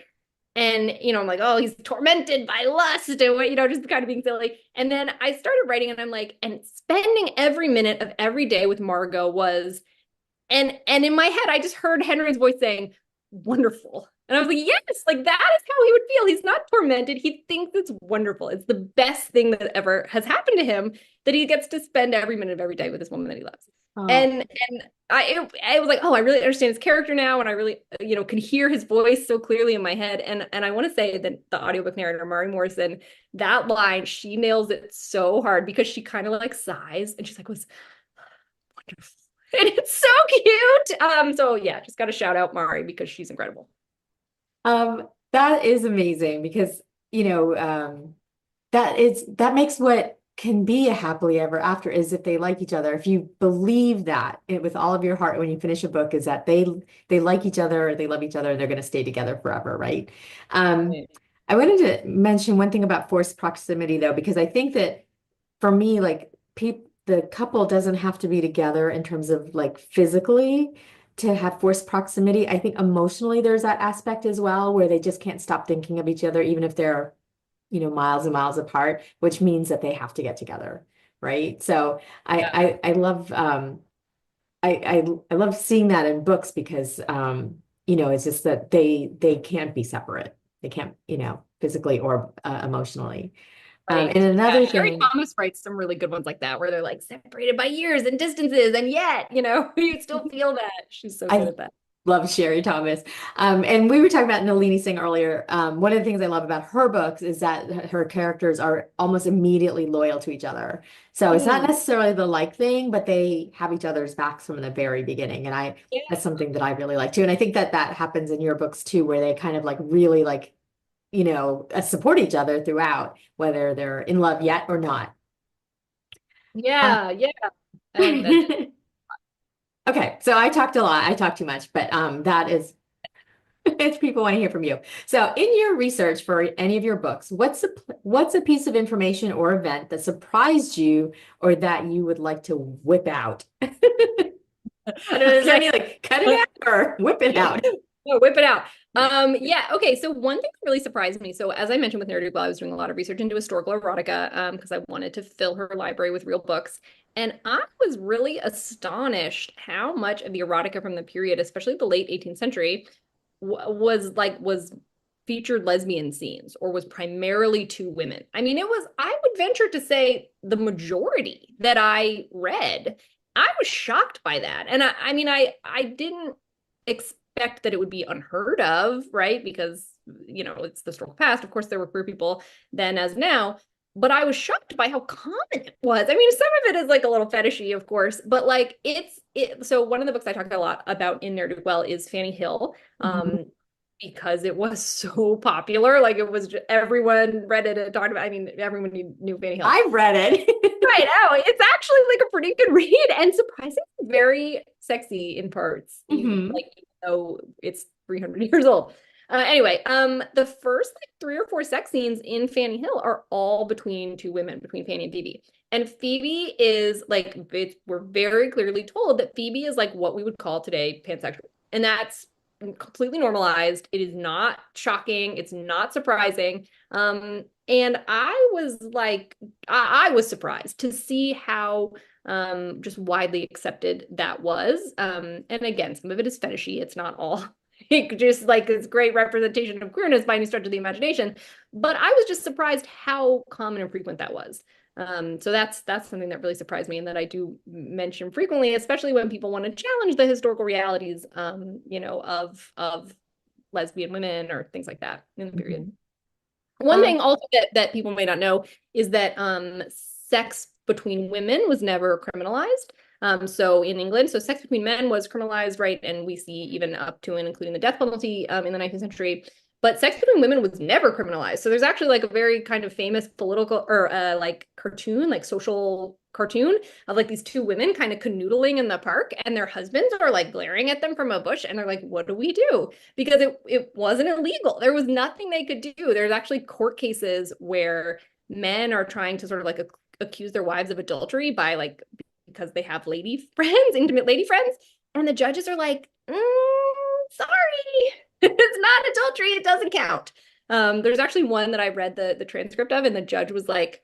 and I'm like, oh, he's tormented by lust, and just kind of being silly. And then I started writing, and I'm like, and spending every minute of every day with Margot was and in my head, I just heard Henry's voice saying, wonderful. And I was like, yes, like that is how he would feel. He's not tormented. He thinks it's wonderful. It's the best thing that ever has happened to him that he gets to spend every minute of every day with this woman that he loves. Oh, And I was like, oh, I really understand his character now, and I really, can hear his voice so clearly in my head. And I want to say that the audiobook narrator, Mari Morrison, that line, she nails it so hard because she kind of like sighs and she's like, was wonderful. And it's so cute. So yeah, just got to shout out Mari because she's incredible. that is amazing because, that makes what can be a happily ever after is if they like each other. If you believe that with all of your heart when you finish a book is that they like each other, or they love each other, they're going to stay together forever, right? Um, Right. I wanted to mention one thing about forced proximity though, because I think that for me, like the couple doesn't have to be together in terms of like physically to have forced proximity. I think emotionally there's that aspect as well where they just can't stop thinking of each other, even if they're, miles and miles apart, which means that they have to get together, right? So Yeah. I love I love seeing that in books because it's just that they can't be separate. They can't, physically or emotionally. And Right. Yeah. another Sherry thing. Thomas writes some really good ones like that, where they're like separated by years and distances, and yet, you still feel that. She's so good I at that. love Sherry Thomas. And we were talking about Nalini Singh earlier. One of the things I love about her books is that her characters are almost immediately loyal to each other. So it's not Mm, necessarily the like thing, but they have each other's backs from the very beginning. And yeah. that's something that I really like too. And I think that that happens in your books too, where they kind of like really like, support each other throughout, whether they're in love yet or not. Uh, Yeah. Yeah. I like that. okay, so I talked a lot. I talked too much, but that is if people want to hear from you. So, in your research for any of your books, what's a piece of information or event that surprised you or that you would like to whip out? I don't know, does that Okay. mean like cut it out or whip it out? No, whip it out. Yeah, okay. So one thing that really surprised me. So as I mentioned with Nerdy Girl, I was doing a lot of research into historical erotica, because I wanted to fill her library with real books. And I was really astonished how much of the erotica from the period, especially the late 18th century, was featured lesbian scenes or was primarily two women. I mean, I would venture to say the majority that I read. I was shocked by that. And I mean, I didn't expect that it would be unheard of, right? Because, it's the historical past. Of course, there were queer people then as now, but I was shocked by how common it was. I mean, some of it is like a little fetishy, of course, but like so one of the books I talked a lot about in there as well is Fanny Hill. Mhm. Because it was so popular. Like it was just, everyone read it and talked about. I mean, everyone knew Fanny Hill. I've read it. Right. Oh, it's actually like a pretty good read and surprisingly very sexy in parts, even Mhm. like even though it's 300 years old. Anyway, the first like three or four sex scenes in Fanny Hill are all between two women, between Fanny and Phoebe. And Phoebe is like, we're very clearly told that Phoebe is like what we would call today pansexual. And that's completely normalized. It is not shocking. It's not surprising. And I was like, I was surprised to see how just widely accepted that was. And again, some of it is fetishy. It's not all just like this great representation of queerness by any stretch of the imagination. But I was just surprised how common and frequent that was. So that's something that really surprised me and that I do mention frequently, especially when people want to challenge the historical realities, of lesbian women or things like that in the period. Mhm. One Um, thing also that people may not know is that sex between women was never criminalized. So in England, so sex between men was criminalized, right? And we see even up to and including the death penalty in the 19th century. But sex between women was never criminalized. So there's actually like a very kind of famous political or like cartoon, like social cartoon of like these two women kind of canoodling in the park, and their husbands are like glaring at them from a bush, and they're like, "What do we do?" Because it wasn't illegal. There was nothing they could do. There's actually court cases where men are trying to sort of like accuse their wives of adultery by like because they have lady friends, intimate lady friends, and the judges are like, "Sorry, it's not adultery. It doesn't count." There's actually one that I read the transcript of, and the judge was like,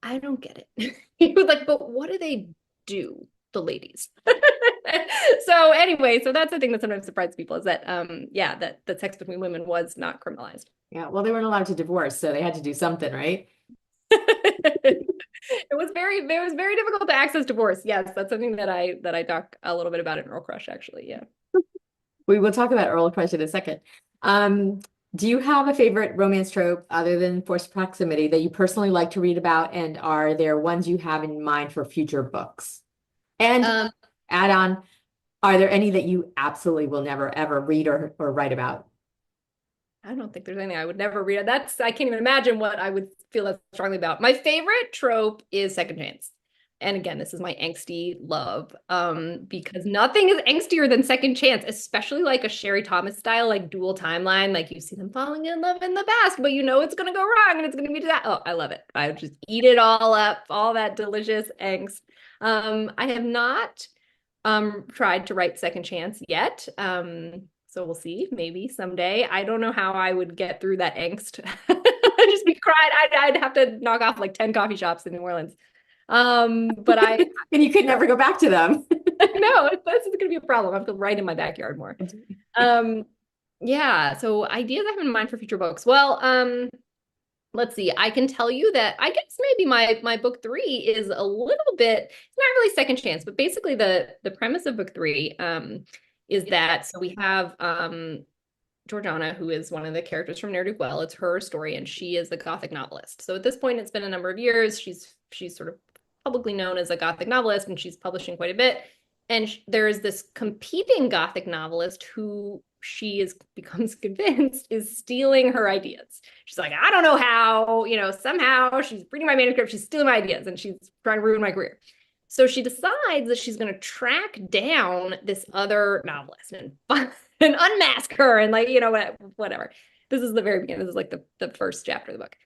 "I don't get it." He was like, "But what do they do, the ladies?" So anyway, so that's the thing that sometimes surprises people is that yeah, that sex between women was not criminalized. yeah, well, they weren't allowed to divorce, so they had to do something, right? It was it was very difficult to access divorce. Yes, that's something that I talk a little bit about in Earl Crush, actually. Yeah. We will talk about Earl Crush in a second. Um, do you have a favorite romance trope other than forced proximity that you personally like to read about? And are there ones you have in mind for future books? And Um, add on, are there any that you absolutely will never ever read or write about? I don't think there's anything I would never read. I can't even imagine what I would feel that strongly about. My favorite trope is second chance. And again, this is my angsty love, because nothing is angstier than second chance, especially like a Sherry Thomas style, like dual timeline. Like you see them falling in love in the past, but you know it's gonna go wrong and it's gonna be that. Oh, I love it. I just eat it all up, all that delicious angst. I have not tried to write second chance yet. So we'll see, maybe someday. I don't know how I would get through that angst. I'd just be crying. I'd have to knock off like 10 coffee shops in New Orleans. But I And you could never go back to them. no, this is gonna be a problem. I have to write in my backyard more. Um, yeah, so ideas I have in mind for future books. Well, let's see. I can tell you that I guess maybe my book three is a little bit, it's not really second chance, but basically the premise of book three is that so we have Georgiana, who is one of the characters from Ne'er-do-Well. It's her story, and she is the Gothic novelist. So at this point, it's been a number of years. She's sort of publicly known as a Gothic novelist, and she's publishing quite a bit. And there is this competing Gothic novelist who she is becomes convinced is stealing her ideas. She's like, I don't know how, somehow she's reading my manuscript, she's stealing my ideas, and she's trying to ruin my career. So she decides that she's going to track down this other novelist and unmask her and whatever. This is the very beginning. This is like the first chapter of the book.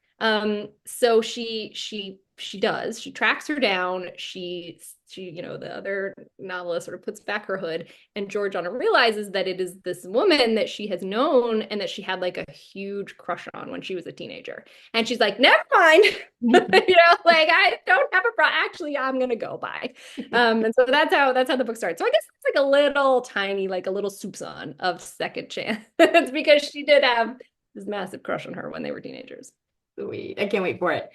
So she tracks her down. The other novelist sort of puts back her hood, and Georgiana realizes that it is this woman that she has known and that she had like a huge crush on when she was a teenager. And she's like, never mind, like I don't have a problem. Actually, I'm gonna go by. And so that's how the book starts. So I guess it's like a little tiny, like a little soupçon of second chance. It's because she did have this massive crush on her when they were teenagers. Sweet. I can't wait for it.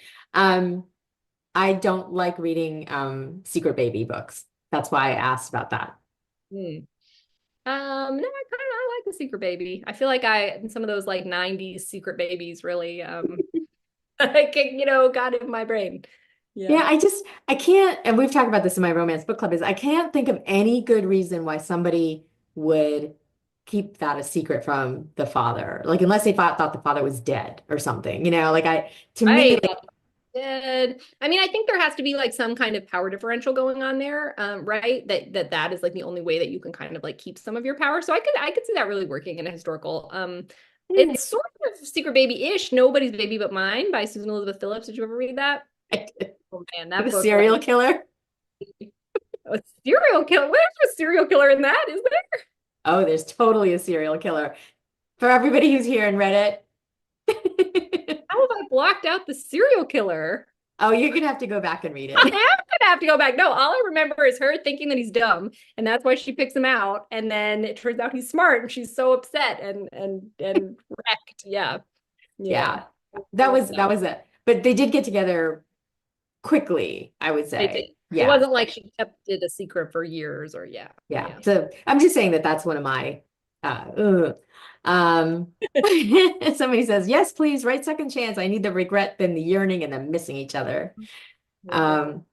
I don't like reading secret baby books. That's why I asked about that. Hmm. No, I like the Secret Baby. I feel like some of those like 90s Secret Babies really got in my brain. Yeah, Yeah. I can't, and we've talked about this in my romance book club, is I can't think of any good reason why somebody would keep that a secret from the father. Like unless they thought the father was dead or something, to me, Right. Did. I mean, I think there has to be like some kind of power differential going on there, right? That is like the only way that you can kind of like keep some of your power. So I could see that really working in a historical. It's sort of Secret Baby-ish, Nobody's Baby But Mine by Susan Elizabeth Phillips. Did you ever read that? Oh man, that the book serial like killer. a serial killer. Where's a serial killer in that? Is there? Oh, there's totally a serial killer. For everybody who's here and read it. How have I blocked out the serial killer? Oh, you're gonna have to go back and read I am it. gonna have to go back. No, all I remember is her thinking that he's dumb, and that's why she picks him out. And then it turns out he's smart, and she's so upset and wrecked. Yeah, yeah. Yeah. That was it. But they did get together quickly, I would say. It Yeah. wasn't like she kept it a secret for years, or yeah, Yeah. yeah. So I'm just saying that that's one of my um somebody says, yes, please write second chance. I need the regret, then the yearning, and then missing each other. Um,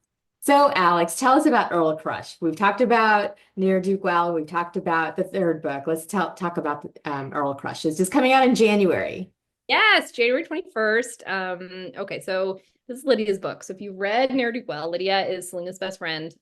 so Alex, tell us about Earl Crush. We've talked about Ne'er-do-Well. We've talked about the third book. Let's talk about Earl Crush. It's just coming out in January. Yes, January 21st. Okay, so this is Lydia's book. So if you read Ne'er-do-Well, Lydia is Selena's best friend.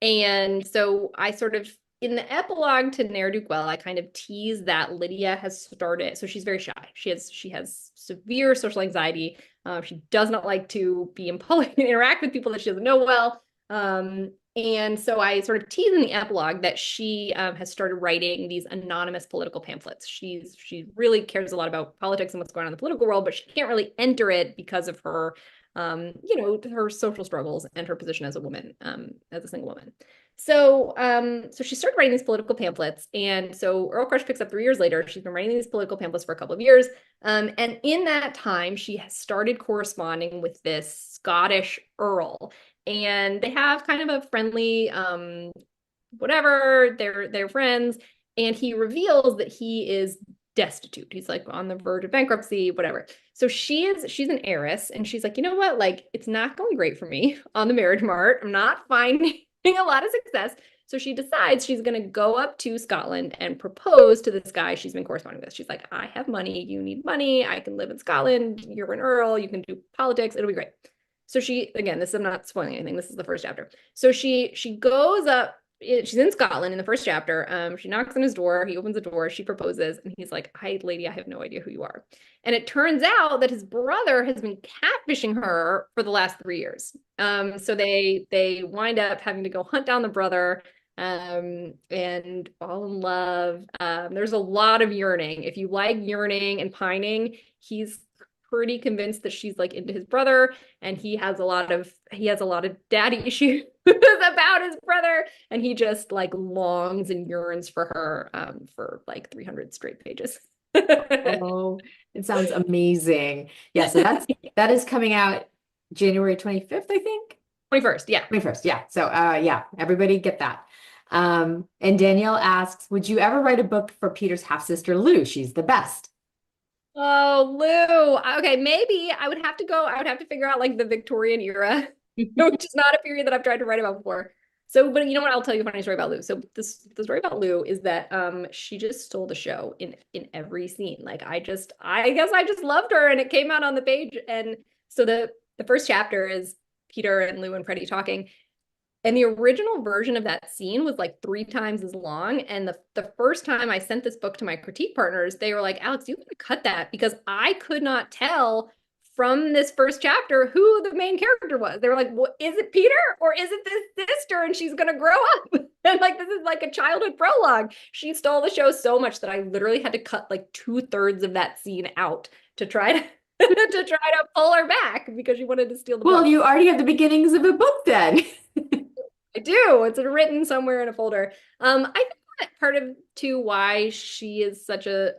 And so I sort of, in the epilogue to Ne'er-do-Well, I kind of tease that Lydia has started. So she's very shy. She has severe social anxiety. She does not like to be in public and interact with people that she doesn't know well. And so I sort of tease in the epilogue that she has started writing these anonymous political pamphlets. She really cares a lot about politics and what's going on in the political world, but she can't really enter it because of her her social struggles and her position as a woman, as a single woman. So she started writing these political pamphlets. And so Earl Crush picks up 3 years later. She's been writing these political pamphlets for a couple of years. And in that time, she has started corresponding with this Scottish Earl. And they have kind of a friendly, whatever, they're friends. And he reveals that he is destitute. He's like on the verge of bankruptcy, whatever. So she's an heiress, and she's like, you know what? Like, it's not going great for me on the marriage mart. I'm not finding a lot of success. So she decides she's going to go up to Scotland and propose to this guy she's been corresponding with. She's like, I have money. You need money. I can live in Scotland. You're an earl. You can do politics. It'll be great. So again, I'm not spoiling anything. This is the first chapter. So she goes up. She's in Scotland in the first chapter. She knocks on his door. He opens the door. She proposes, and he's like, "Hi, lady. I have no idea who you are." And it turns out that his brother has been catfishing her for the last 3 years. So they wind up having to go hunt down the brother, and fall in love. There's a lot of yearning. If you like yearning and pining, he's pretty convinced that she's like into his brother, and he has a lot of daddy issues about his brother, and he just like longs and yearns for her for like 300 straight pages. Oh, it sounds amazing. Yeah, so that is coming out January 25th, I think. 21st, yeah. 21st, yeah. So yeah, everybody get that. And Danielle asks, would you ever write a book for Peter's half-sister Lou? She's the best. Oh, Lou. Okay, maybe I would have to figure out like the Victorian era, which is not a period that I've tried to write about before. So, but you know what? I'll tell you a funny story about Lou. So the story about Lou is that she just stole the show in every scene. Like I guess I just loved her, and it came out on the page. And so the first chapter is Peter and Lou and Freddie talking. And the original version of that scene was like 3 times as long. And the first time I sent this book to my critique partners, they were like, Alex, you gotta cut that, because I could not tell from this first chapter who the main character was. They were like, well, is it Peter or is it this sister and she's gonna grow up? And like, this is like a childhood prologue. She stole the show so much that I literally had to cut like 2/3 of that scene out to try to to try to pull her back because she wanted to steal the Well, book. you already have the beginnings of a book then. I do. It's written somewhere in a folder. I think that part of too why she is such a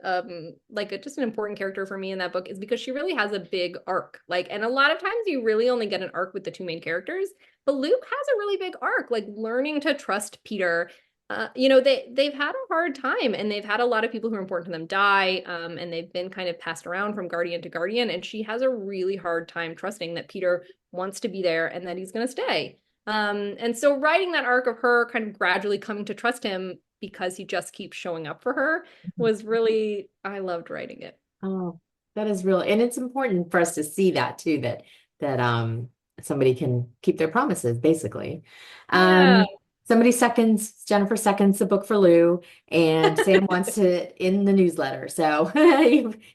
just an important character for me in that book is because she really has a big arc. Like, and a lot of times you really only get an arc with the 2 main characters, but Luke has a really big arc, like learning to trust Peter. They've had a hard time, and they've had a lot of people who are important to them die, and they've been kind of passed around from guardian to guardian, and she has a really hard time trusting that Peter wants to be there and that he's going to stay. And so writing that arc of her kind of gradually coming to trust him because he just keeps showing up for her was really, I loved writing it. Oh, that is real. And it's important for us to see that too, that somebody can keep their promises, basically. Yeah. Jennifer seconds the book for Lou, and Sam wants to in the newsletter. So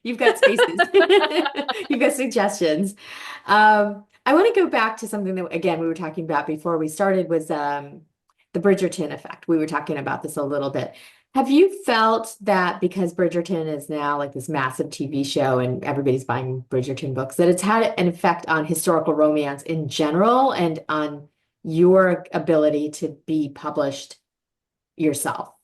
you've got spaces. You've got suggestions. I want to go back to something that, again, we were talking about before we started was the Bridgerton effect. We were talking about this a little bit. Have you felt that because Bridgerton is now like this massive TV show and everybody's buying Bridgerton books, that it's had an effect on historical romance in general and on your ability to be published yourself?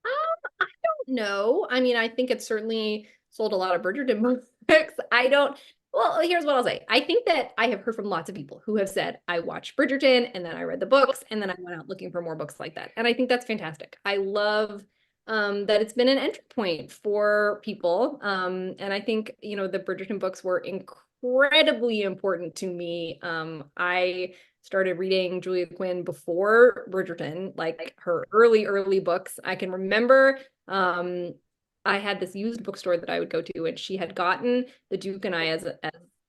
I don't know. I mean, I think it certainly sold a lot of Bridgerton books. I don't. Well, here's what I'll say. I think that I have heard from lots of people who have said, I watched Bridgerton and then I read the books and then I went out looking for more books like that. And I think that's fantastic. I love that it's been an entry point for people. And I think, the Bridgerton books were incredibly important to me. I started reading Julia Quinn before Bridgerton, like her early books. I can remember I had this used bookstore that I would go to, and she had gotten The Duke and I as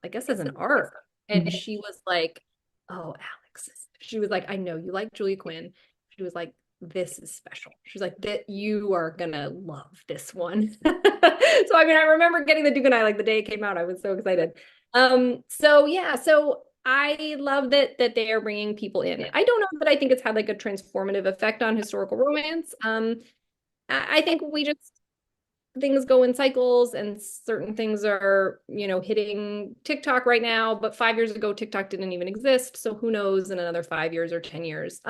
I guess as an arc. And she was like, "Oh, Alex," she was like, "I know you like Julia Quinn." She was like, "This is special." She was like, "That you are gonna love this one." So I mean, I remember getting The Duke and I like the day it came out. I was so excited. So yeah, so I love that they are bringing people in. I don't know that I think it's had like a transformative effect on historical romance. I think we just things go in cycles and certain things are, hitting TikTok right now, but 5 years ago, TikTok didn't even exist. So who knows in another 5 years or 10 years.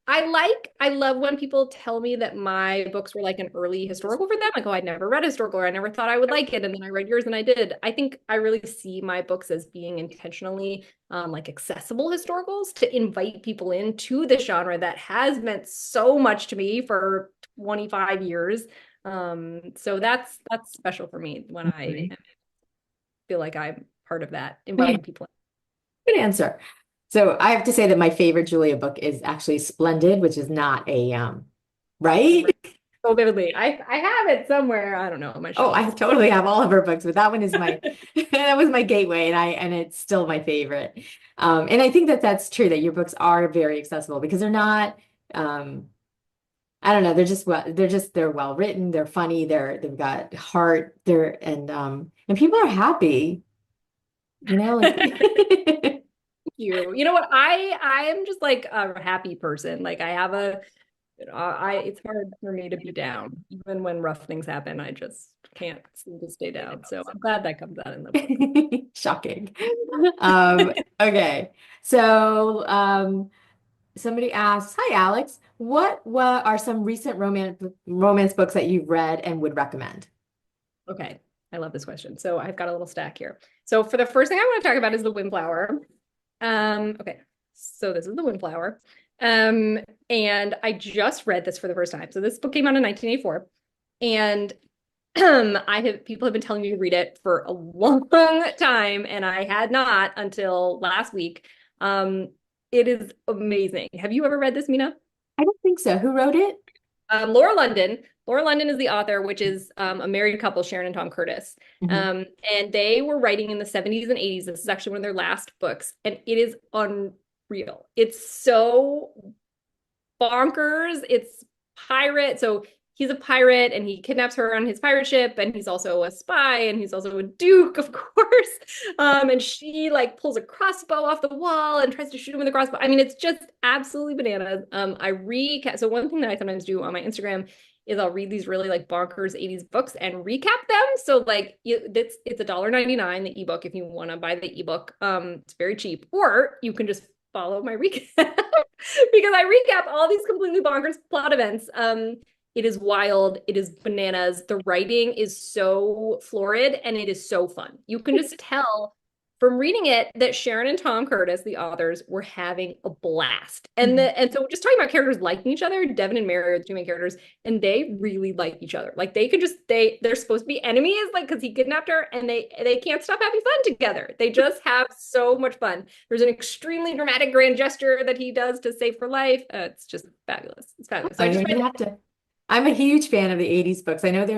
I love when people tell me that my books were like an early historical for them. Like, oh, I'd never read historical or I never thought I would like it. And then I read yours and I did. I think I really see my books as being intentionally like accessible historicals to invite people into the genre that has meant so much to me for 25 years. So that's special for me when I feel like I'm part of that, inviting people in. Good answer. So I have to say that my favorite Julia book is actually Splendid, which is not a right? So vividly. I have it somewhere. I don't know, on my Oh, shelf. I totally have all of her books, but that one is my that was my gateway, and it's still my favorite. And I think that that's true that your books are very accessible because they're not. I don't know. They're well written. They're funny. They've got heart. And people are happy. Like You. You know what? I am just like a happy person. Like I have a I it's hard for me to be down. Even when rough things happen, I just can't seem to stay down. So I'm glad that comes out in the book. Shocking. Okay. So somebody asks, "Hi Alex, what are some recent romance books that you've read and would recommend?" Okay. I love this question. So I've got a little stack here. So for the first thing I want to talk about is the Windflower. Okay. So this is the Windflower. And I just read this for the first time. So this book came out in 1984. And people have been telling me to read it for a long time, and I had not until last week. It is amazing. Have you ever read this, Mina? I don't think so. Who wrote it? Laura London. Laura London is the author, which is a married couple, Sharon and Tom Curtis. Mhm. And they were writing in the 70s and 80s. This is actually one of their last books, and it is unreal. It's so bonkers. It's pirate. So he's a pirate and he kidnaps her on his pirate ship, and he's also a spy and he's also a duke, of course. And she like pulls a crossbow off the wall and tries to shoot him with a crossbow. I mean, it's just absolutely bananas. I recap. So one thing that I sometimes do on my Instagram is I'll read these really like bonkers 80s books and recap them. So like it's $1.99 the ebook if you want to buy the ebook. It's very cheap, or you can just follow my recap because I recap all these completely bonkers plot events. It is wild. It is bananas. The writing is so florid and it is so fun. You can just tell from reading it that Sharon and Tom Curtis, the authors, were having a blast. And so just talking about characters liking each other, Devin and Mary are the two main characters, and they really like each other. Like they're supposed to be enemies, like because he kidnapped her, and they can't stop having fun together. They just have so much fun. There's an extremely dramatic grand gesture that he does to save her life. It's just fabulous. It's fabulous. So I I'm just gonna read have to. I'm a huge fan of the 80s books. I know they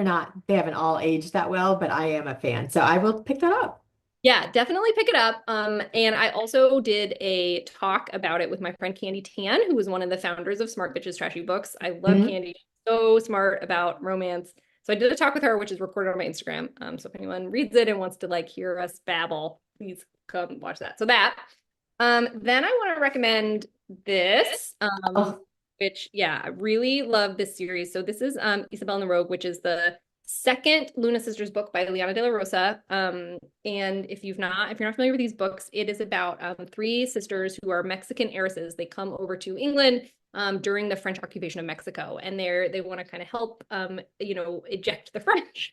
haven't all aged that well, but I am a fan. So I will pick that up. Yeah, definitely pick it up. And I also did a talk about it with my friend Candy Tan, who was one of the founders of Smart Bitches Trashy Books. I love Mhm. Candy. She's so smart about romance. So I did a talk with her, which is recorded on my Instagram. So if anyone reads it and wants to like hear us babble, please come watch that. So that. Then I want to recommend this, Oh, which yeah, I really love this series. So this is Isabel and the Rogue, which is the second Luna Sisters book by Liana de la Rosa. And if you're not familiar with these books, it is about three sisters who are Mexican heiresses. They come over to England during the French occupation of Mexico, and they want to kind of help eject the French.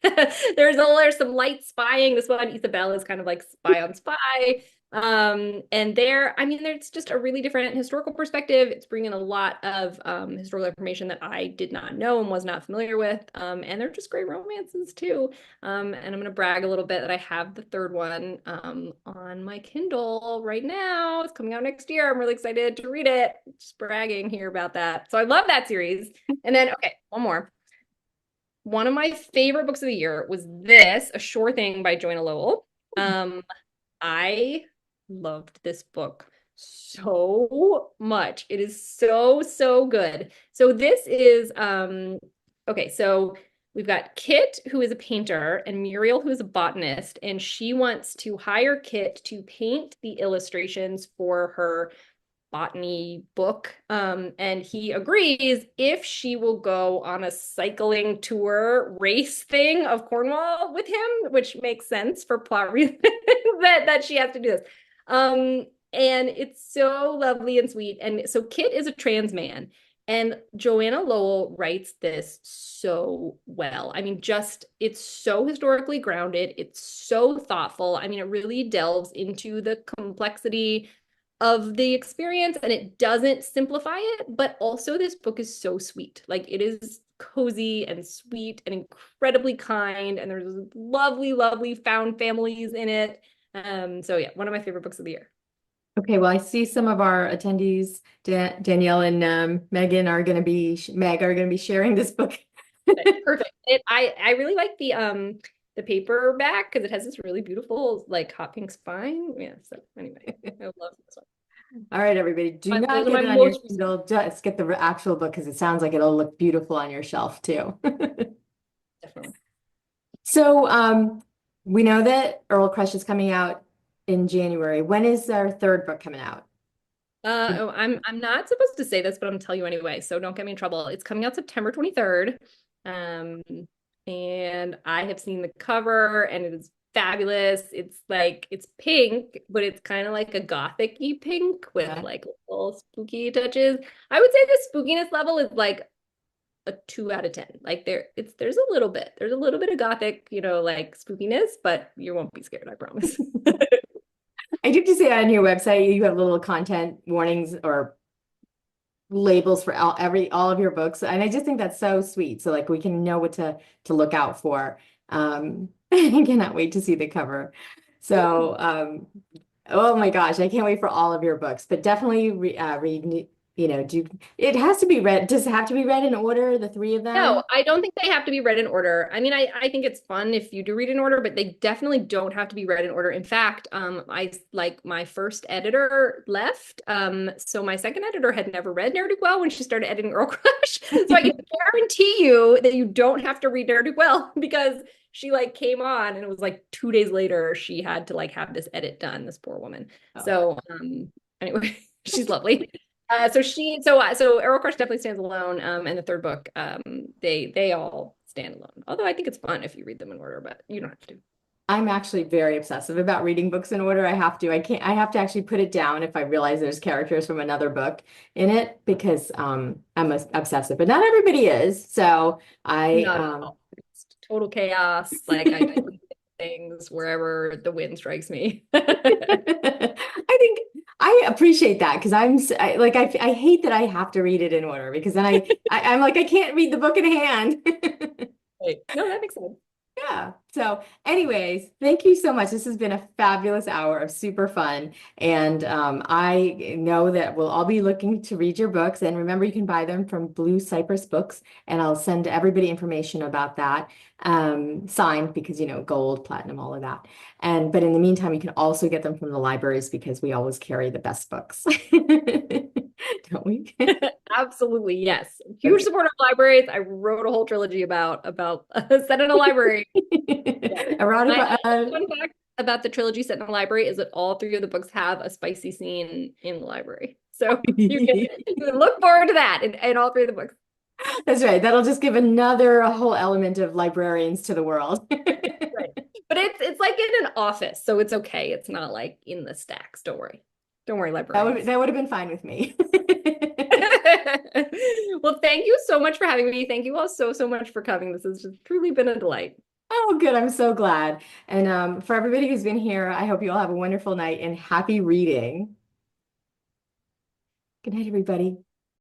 There's some light spying. This one, Isabel, is kind of like spy on spy. And there's just a really different historical perspective. It's bringing a lot of historical information that I did not know and was not familiar with. And they're just great romances too. And I'm gonna brag a little bit that I have the third one on my Kindle right now. It's coming out next year. I'm really excited to read it. Just bragging here about that. So I love that series. And then okay, one more. One of my favorite books of the year was this, A Sure Thing by Joanna Lowell. I loved this book so much. It is so, so good. So this is okay, so we've got Kit, who is a painter, and Muriel, who is a botanist, and she wants to hire Kit to paint the illustrations for her botany book. And he agrees if she will go on a cycling tour race thing of Cornwall with him, which makes sense for plot reasons that she has to do this. And it's so lovely and sweet. And so Kit is a trans man. And Joanna Lowell writes this so well. I mean, just it's so historically grounded. It's so thoughtful. I mean, it really delves into the complexity of the experience and it doesn't simplify it, but also this book is so sweet. Like it is cozy and sweet and incredibly kind. And there's lovely, lovely found families in it. So yeah, one of my favorite books of the year. Okay, well, I see some of our attendees, Danielle and Megan Meg are going to be sharing this book. Perfect. I really like the paperback because it has this really beautiful like hot pink spine. Yeah. So anyway, I love this one. All right, everybody, do But not those are get my it on your most recent. Kindle. Just get the actual book because it sounds like it'll look beautiful on your shelf too. Definitely. So, we know that Earl Crush is coming out in January. When is our third book coming out? Oh, I'm not supposed to say this, but I'm gonna tell you anyway, so don't get me in trouble. It's coming out September 23rd. Um, and I have seen the cover and it is fabulous. It's like it's pink, but it's kind of like a gothic-y pink with Yeah. like little spooky touches. I would say the spookiness level is like a 2 out of 10. Like there's a little bit of gothic, like spookiness, but you won't be scared, I promise. I do have to say on your website, you have little content warnings or labels for all of your books. And I just think that's so sweet. So like we can know what to look out for. I cannot wait to see the cover. So oh my gosh, I can't wait for all of your books, but definitely read, it has to be read. Does it have to be read in order, the three of them? No, I don't think they have to be read in order. I mean, I think it's fun if you do read in order, but they definitely don't have to be read in order. In fact, I like my first editor left. So my second editor had never read Ne'er-do-Well when she started editing Earl Crush. So I can guarantee you that you don't have to read Ne'er-do-Well because she like came on and it was like 2 days later she had to like have this edit done, this poor woman. Oh. So anyway, she's lovely. So Arrow Crush definitely stands alone. And the third book, they all stand alone. Although I think it's fun if you read them in order, but you don't have to. I'm actually very obsessive about reading books in order. I have to actually put it down if I realize there's characters from another book in it because I'm obsessive, but not everybody is. So Not at all. It's total chaos. Like I do things wherever the wind strikes me. I think I appreciate that because I hate that I have to read it in order because then I'm like I can't read the book in hand. Right. No, that makes sense. Yeah. So anyways, thank you so much. This has been a fabulous hour of super fun. And I know that we'll all be looking to read your books. And remember, you can buy them from Blue Cypress Books. And I'll send everybody information about that. Signed because, gold, platinum, all of that. But in the meantime, you can also get them from the libraries because we always carry the best books. Don't we? Absolutely, yes. Huge supporter of libraries. I wrote a whole trilogy about set in a library. Erotica. Fun fact about the trilogy set in a library is that all three of the books have a spicy scene in the library. So you can look forward to that in all three of the books. That's right. That'll just give another whole element of librarians to the world. Right. But it's like in an office, so it's okay. It's not like in the stacks. Don't worry. Don't worry, librarians. That would have been fine with me. Well, thank you so much for having me. Thank you all so, so much for coming. This has just truly been a delight. Oh, good. I'm so glad. And for everybody who's been here, I hope you all have a wonderful night and happy reading. Good night, everybody.